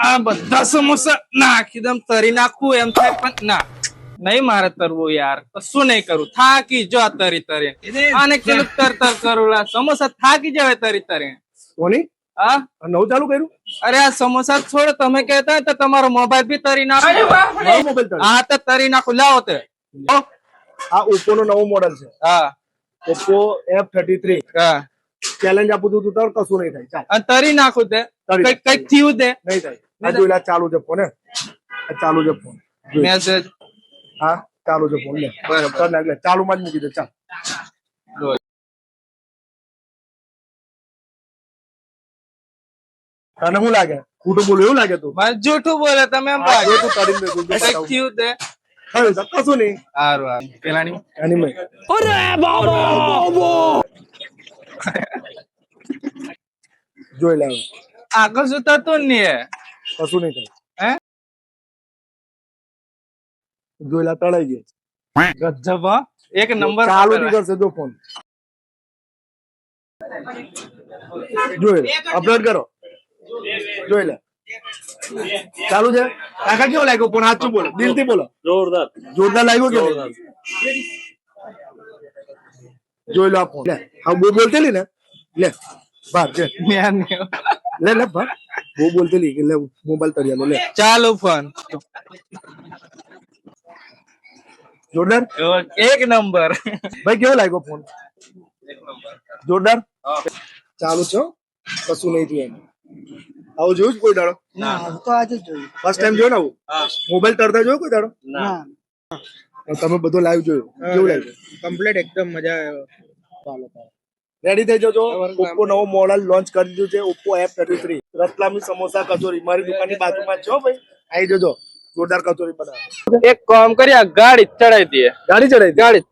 આ બધા સમોસા નાખી દમ તરી નાખું એમ થાય પણ ના નહીં મારે તરવું યાર કશું નહીં કરું થાકી જો તરી આને કેમ તર કરું સમોસા થાકી જવાય તરી કોની હા નવું ચાલુ કર્યું? અરે આ સમોસા છોડ તમે કહેતા હોય તો તમારો મોબાઈલ બી તરી નાખો. મોબાઈલ હા તો તરી નાખું લાવો તે. આ ઓપ્પો નો નવો મોડેલ છે. હા ઓપ્પો F33. હા ચેલેન્જ આપું તું તાર કશું નહીં થાય. ચાલ અને તરી નાખું તે કઈક થયું તે નહીં થાય. આ જોઈલા ચાલુ છે ફોન. આ ચાલુ છે ફોન. મેસેજ હા ચાલુ છે ફોન. લે બરાબર નાખ લે. ચાલુ માં જ મૂકી દે. ચાલ તને શું લાગે? ખોટું બોલું એવું લાગે? તું મને જૂઠું બોલે તમે એમ જો તું તારી કઈક થયું તે કશું નહીં. સારું પેલાની એની મય જોઈ લે આગળ શું થતું નહીં કશું નહીં થાય. હે જોઈ લે તળાઈ ગઈ. ગજબ હો. એક નંબર ચાલુ નહીં કરશે જો ફોન. જોઈ લે અપલોડ કરો. જોઈ લે ચાલુ છે. કાકા કેવો લાગ્યો ફોન? સાચું બોલો, દિલથી બોલો. જોરદાર જોરદાર લાગ્યો કે? જોઈ લો આ ફોન. લે હા બહુ બોલતેલી ને. લે બાર છે. લે લે બાર બહુ બોલતેલી કે લે મોબાઈલ તળિયા લે. ચાલો ફોન જોરદાર એક નંબર. ભાઈ કેવો લાગ્યો ફોન? જોરદાર ચાલુ છે. કશું નહીં થયું એમ. આવું જોયું કોઈ દાડો? ફર્સ્ટ ટાઈમ જોયો ને આવું? મોબાઈલ તરતા જોયો કોઈ દાડો? તમે બધો લાઈવ જોયો? કેવું લાગ્યું? કમ્પ્લીટ એકદમ મજા આવ્યો. ચાલો રેડી થઈ જજો. ઓપ્પો નવો મોડેલ લોન્ચ કરી દીધું છે. Oppo F33. રતલામી સમોસા કચોરી મારી દુકાનની બાજુમાં જ છો ભાઈ. આવી જજો. જોરદાર કચોરી બનાવો. એક કામ કરી આ ગાડી ચડાઈ દઈએ. ગાડી ચડાઈ